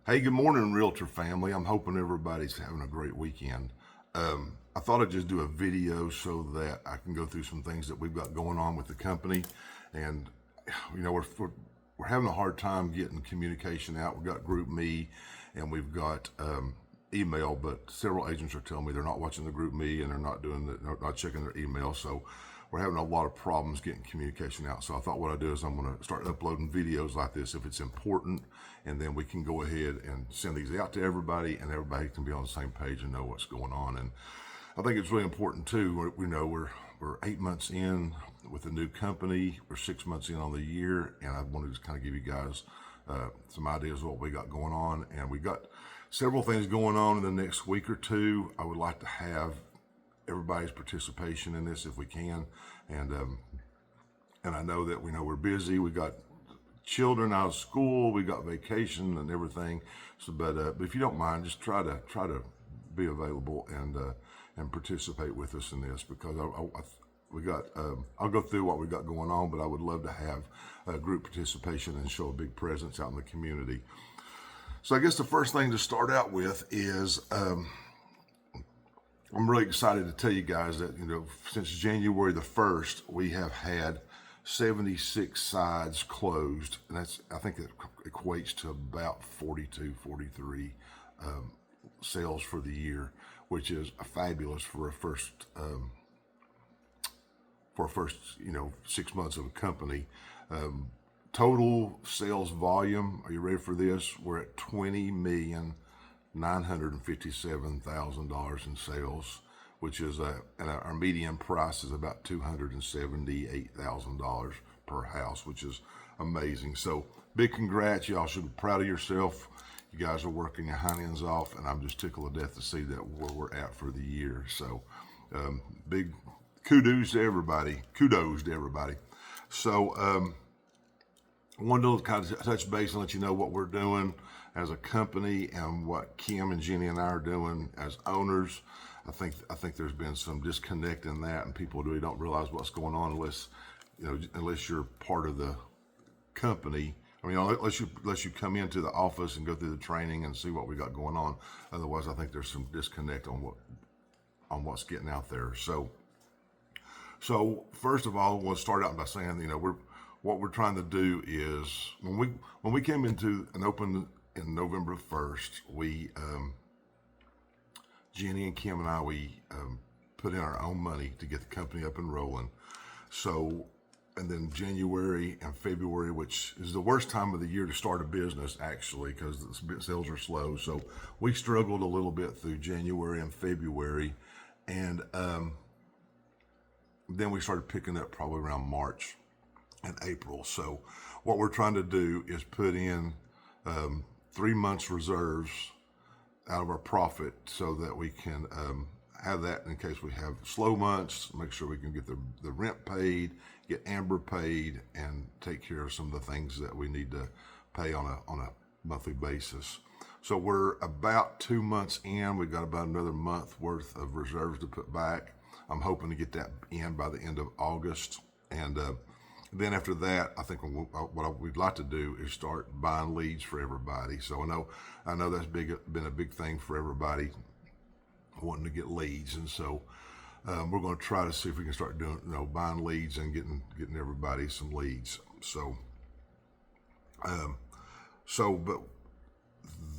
Hey, good morning, Realtor family. I'm hoping everybody's having a great weekend. I thought I'd just do a video so that I can go through some things that we've got going on with the company. And, we're having a hard time getting communication out. We've got GroupMe and we've got email, but several agents are telling me they're not watching the GroupMe and they're not checking their email. So we're having a lot of problems getting communication out. So I thought what I'd do is I'm going to start uploading videos like this if it's important, and then we can go ahead and send these out to everybody, and everybody can be on the same page and know what's going on. And I think it's really important too. We're 8 months in with the new company. We're 6 months in on the year, and I wanted to kind of give you guys some ideas of what we got going on. And we got several things going on in the next week or two. I would like to have everybody's participation in this if we can, and I know that we're busy. We got children out of school, we got vacation and everything. So, but if you don't mind, just try to be available and participate with us in this, because I'll go through what we got going on, but I would love to have group participation and show a big presence out in the community. So I guess the first thing to start out with is I'm really excited to tell you guys that, since January the 1st, we have had 76 sides closed. And I think it equates to about 42, 43 sales for the year, which is fabulous for a first 6 months of a company. Total sales volume, are you ready for this? We're at $20,957,000 in sales, which is and our median price is about $278,000 per house, which is amazing. So big congrats. Y'all should be proud of yourself. You guys are working your hind ends off, and I'm just tickled to death to see that where we're at for the year. So big kudos to everybody. So I wanted to kind of touch base and let you know what we're doing as a company and what Kim and Jenny and I are doing as owners. I think there's been some disconnect in that, and people really don't realize what's going on unless you're part of the company. I mean, unless you come into the office and go through the training and see what we got going on. Otherwise, I think there's some disconnect on what's getting out there. So first of all, I want to start out by saying, what we're trying to do is when we came into and opened in November 1st, we Jenny and Kim and I put in our own money to get the company up and rolling. So, and then January and February, which is the worst time of the year to start a business actually, because the sales are slow. So we struggled a little bit through January and February, and then we started picking up probably around March and April. So what we're trying to do is put in 3 months reserves out of our profit so that we can have that in case we have slow months, make sure we can get the rent paid, get Amber paid, and take care of some of the things that we need to pay on a monthly basis. So we're about 2 months in. We've got about another month worth of reserves to put back. I'm hoping to get that in by the end of August, and then after that, I think what we'd like to do is start buying leads for everybody. So I know that's been a big thing for everybody, wanting to get leads, and so we're going to try to see if we can start doing buying leads and getting everybody some leads. But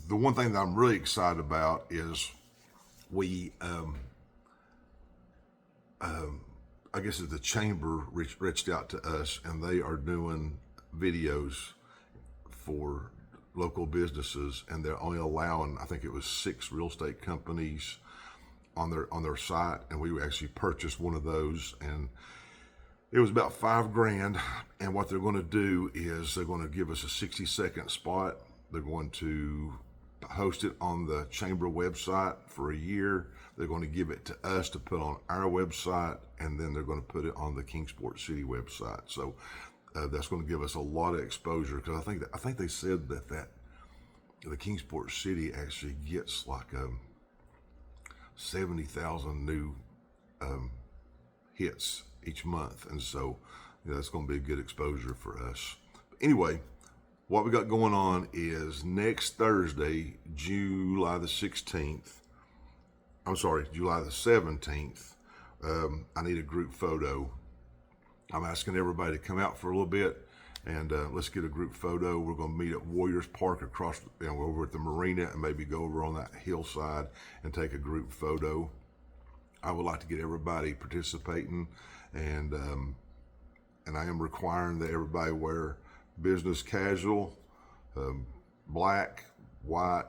the one thing that I'm really excited about is we I guess the chamber reached out to us, and they are doing videos for local businesses, and they're only allowing, I think it was 6 real estate companies on their site, and we actually purchased one of those, and it was about $5,000. And what they're going to do is they're going to give us a 60-second spot. They're going to host it on the chamber website for a year. They're going to give it to us to put on our website, and then they're going to put it on the Kingsport City website. So that's going to give us a lot of exposure, because I think they said that the Kingsport City actually gets like 70,000 new hits each month, and so that's going to be a good exposure for us. Anyway, what we got going on is next Thursday, July the 16th. I'm sorry, July the 17th. I need a group photo. I'm asking everybody to come out for a little bit and let's get a group photo. We're going to meet at Warriors Park across, over at the marina, and maybe go over on that hillside and take a group photo. I would like to get everybody participating, and I am requiring that everybody wear business casual, black, white,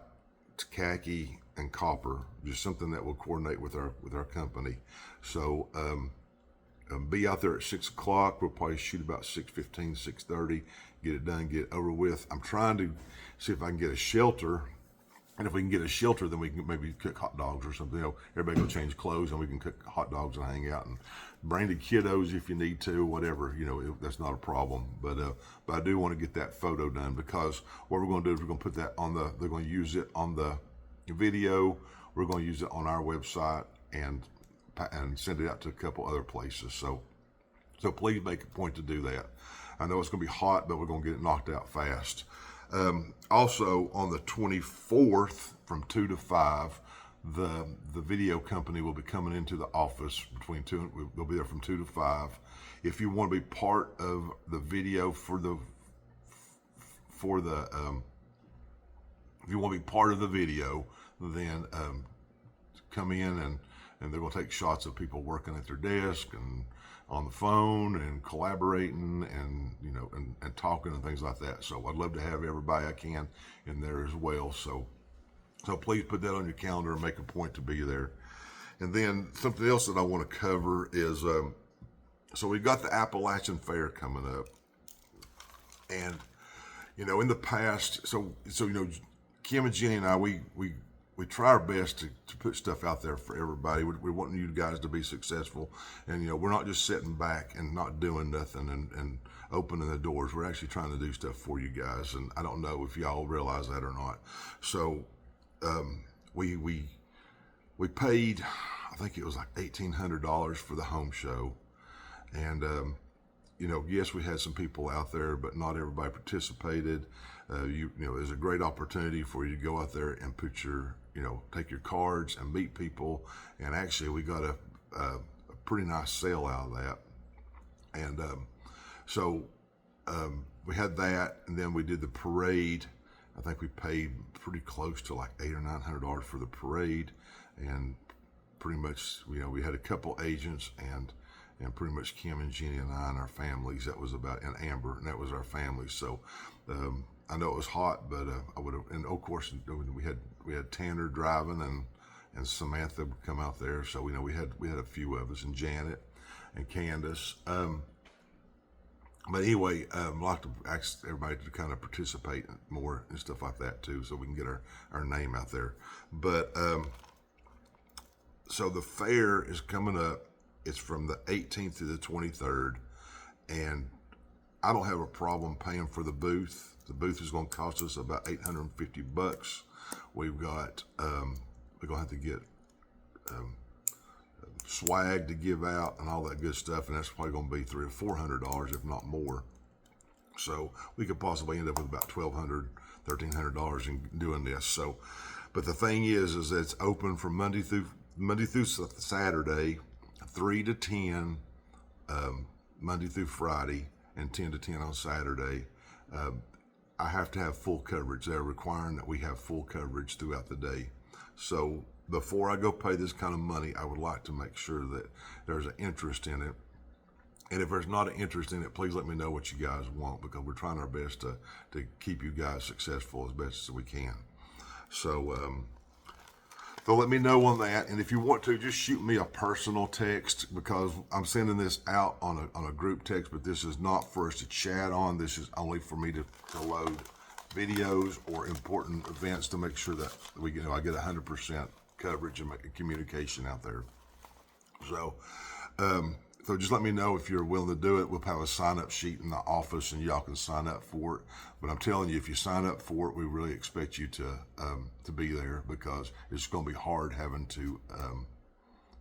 khaki, and copper. Just something that will coordinate with our company. So be out there at 6 o'clock. We'll probably shoot about 6:15, 6:30. Get it done, get it over with. I'm trying to see if I can get a shelter. And if we can get a shelter, then we can maybe cook hot dogs or something. Everybody go change clothes, and we can cook hot dogs and hang out and bring the kiddos if you need to, whatever. That's not a problem. But I do want to get that photo done, because what we're going to do is we're going to put that on they're going to use it on the video. We're going to use it on our website and send it out to a couple other places. So please make a point to do that. I know it's going to be hot, but we're going to get it knocked out fast. Also on the 24th from 2 to 5, the video company will be coming into the office between 2. They'll be there from 2 to 5. If you want to be part of the video if you want to be part of the video, then come in and they're going to take shots of people working at their desk and on the phone and collaborating and and talking and things like that. So I'd love to have everybody I can in there as well. So please put that on your calendar and make a point to be there. And then something else that I want to cover is so we've got the Appalachian Fair coming up, and in the past, so Kim and Jenny and I, we try our best to put stuff out there for everybody. We want you guys to be successful, and we're not just sitting back and not doing nothing and opening the doors. We're actually trying to do stuff for you guys, and I don't know if y'all realize that or not. So we paid, I think it was like $1,800 for the home show, and yes, we had some people out there, but not everybody participated. It was a great opportunity for you to go out there and put your, take your cards and meet people. And actually, we got a pretty nice sale out of that. And so we had that, and then we did the parade. I think we paid pretty close to like $800 or $900 for the parade, and pretty much, we had a couple agents and pretty much Kim and Jenny and I and our families. That was about, and Amber, and that was our family. So I know it was hot, but I would have, and of course we had Tanner driving, and Samantha would come out there. So we had a few of us, and Janet and Candace. But anyway, I'd like to ask everybody to kind of participate more and stuff like that too, so we can get our name out there. But so the fair is coming up. It's from the 18th to the 23rd, and I don't have a problem paying for the booth. The booth is going to cost us about $850. We've got we're going to have to get swag to give out and all that good stuff, and that's probably going to be $300 or $400, if not more. So we could possibly end up with about $1,200, $1,300 in doing this. So, but the thing is that it's open from Monday through Saturday, 3 to 10, Monday through Friday, and 10 to 10 on Saturday. I have to have full coverage. They're requiring that we have full coverage throughout the day. So before I go pay this kind of money, I would like to make sure that there's an interest in it. And if there's not an interest in it, please let me know what you guys want, because we're trying our best to keep you guys successful as best as we can. So let me know on that. And if you want to, just shoot me a personal text, because I'm sending this out on a group text, but this is not for us to chat on. This is only for me to load videos or important events to make sure that I get 100% coverage and communication out there. So just let me know if you're willing to do it. We'll have a sign-up sheet in the office, and y'all can sign up for it. But I'm telling you, if you sign up for it, we really expect you to be there, because it's going to be hard having to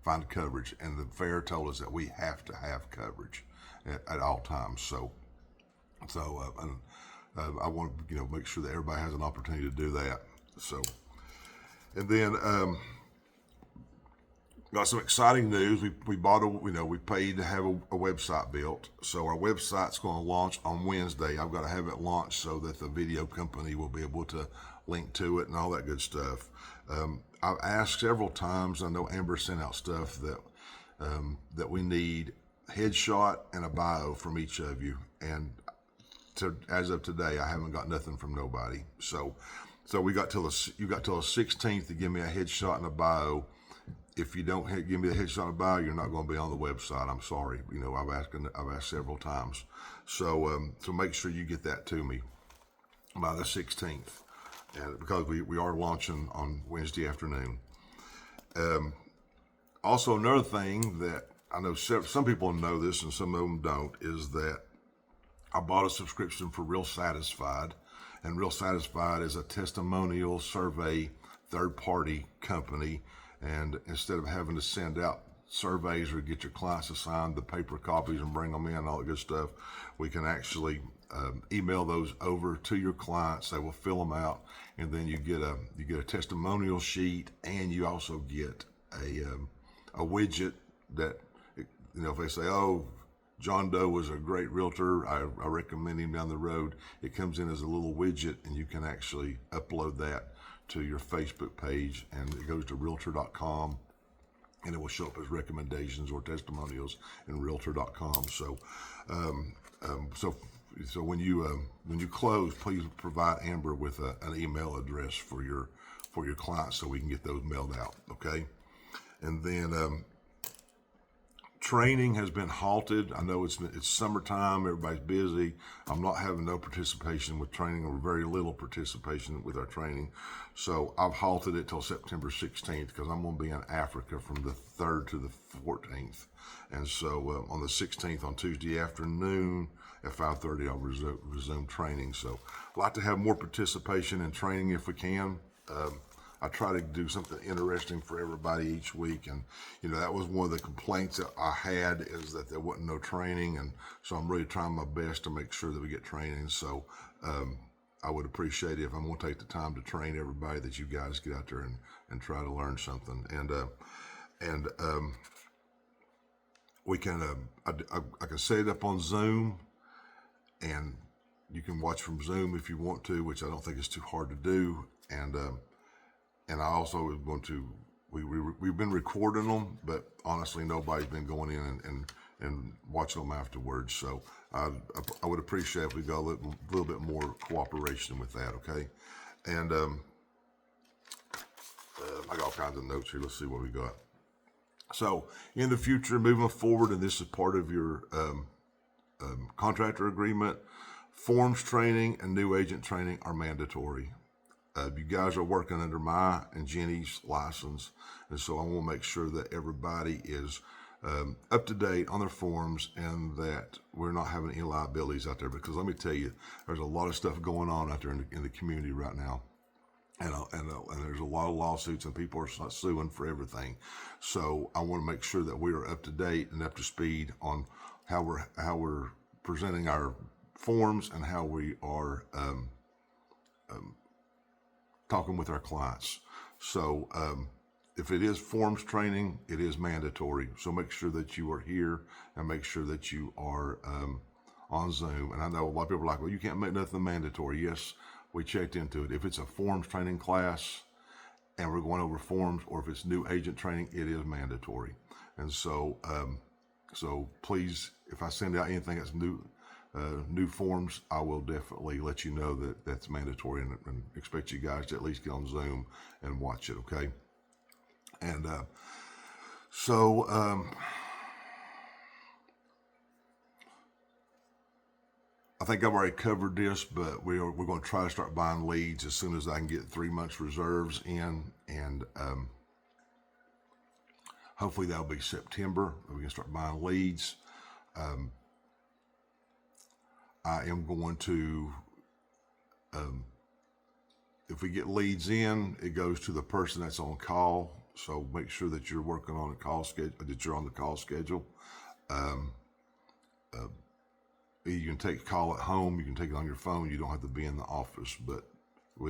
find coverage. And the fair told us that we have to have coverage at all times. So I want to, make sure that everybody has an opportunity to do that. So, and then got some exciting news. We bought we paid to have a website built. So our website's going to launch on Wednesday. I've got to have it launched so that the video company will be able to link to it and all that good stuff. I've asked several times. I know Amber sent out stuff that we need headshot and a bio from each of you. And as of today, I haven't got nothing from nobody. So you got till the 16th to give me a headshot and a bio. If you don't give me the headshot and a bio, you're not going to be on the website. I'm sorry. I've asked several times. So make sure you get that to me by the 16th, and because we are launching on Wednesday afternoon. Also, another thing that I know some people know this and some of them don't is that I bought a subscription for Real Satisfied, and Real Satisfied is a testimonial survey third-party company. And instead of having to send out surveys or get your clients to sign the paper copies and bring them in and all that good stuff, we can actually email those over to your clients. They will fill them out, and then you get a testimonial sheet, and you also get a widget that, if they say, "Oh, John Doe was a great realtor, I recommend him down the road," it comes in as a little widget, and you can actually upload that to your Facebook page, and it goes to realtor.com, and it will show up as recommendations or testimonials in realtor.com. So when you close, please provide Amber with an email address for your clients so we can get those mailed out. Okay. And then training has been halted. I know it's summertime, everybody's busy. I'm not having no participation with training, or very little participation with our training. So I've halted it till September 16th because I'm going to be in Africa from the 3rd to the 14th. And so on the 16th, on Tuesday afternoon at 5:30, I'll resume training. So I'd like to have more participation in training if we can. I try to do something interesting for everybody each week, and that was one of the complaints that I had, is that there wasn't no training, and so I'm really trying my best to make sure that we get training. So I would appreciate it if I'm going to take the time to train everybody, that you guys get out there and try to learn something. And we can I can set it up on Zoom, and you can watch from Zoom if you want to, which I don't think is too hard to do. And I also want to, we've been recording them, but honestly, nobody's been going in and watching them afterwards. So I would appreciate if we got a little bit more cooperation with that, okay? And I got all kinds of notes here. Let's see what we got. So in the future, moving forward, and this is part of your contractor agreement, forms training and new agent training are mandatory. You guys are working under my and Jenny's license, and so I want to make sure that everybody is up to date on their forms, and that we're not having any liabilities out there. Because let me tell you, there's a lot of stuff going on out there in the community right now, and there's a lot of lawsuits, and people are suing for everything. So I want to make sure that we are up to date and up to speed on how we're presenting our forms and how we are talking with our clients. So if it is forms training, it is mandatory. So make sure that you are here, and make sure that you are on Zoom. And I know a lot of people are like, well, you can't make nothing mandatory. Yes, we checked into it. If it's a forms training class and we're going over forms, or if it's new agent training, it is mandatory. And so so please, if I send out anything that's new forms, I will definitely let you know that that's mandatory, and expect you guys to at least get on Zoom and watch it, okay? And I think I've already covered this, but we're going to try to start buying leads as soon as I can get 3 months reserves in, and hopefully that'll be September. We can start buying leads. I am going to, if we get leads in, it goes to the person that's on call. So make sure that you're working on a call schedule, that you're on the call schedule. You can take a call at home. You can take it on your phone. You don't have to be in the office, but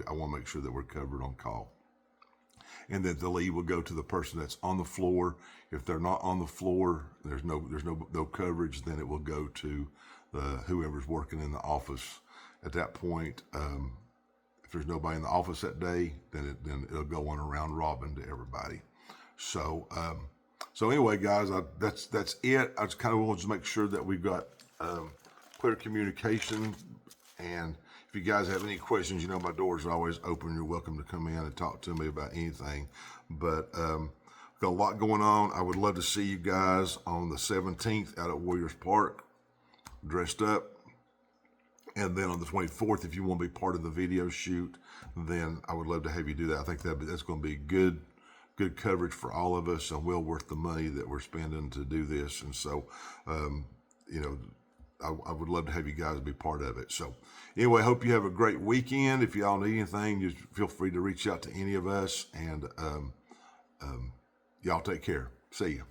I want to make sure that we're covered on call. And that the lead will go to the person that's on the floor. If they're not on the floor, there's no coverage. Then it will go to whoever's working in the office. At that point, if there's nobody in the office that day, then it'll go on around robin to everybody. So anyway, guys, that's it. I just kind of want to make sure that we've got clear communication. And if you guys have any questions, my doors are always open. You're welcome to come in and talk to me about anything. But got a lot going on. I would love to see you guys on the 17th out at Warriors Park, dressed up. And then on the 24th, if you want to be part of the video shoot, then I would love to have you do that. I think that's going to be good coverage for all of us, and well worth the money that we're spending to do this. And so, I would love to have you guys be part of it. So anyway, I hope you have a great weekend. If y'all need anything, just feel free to reach out to any of us, and y'all take care. See you.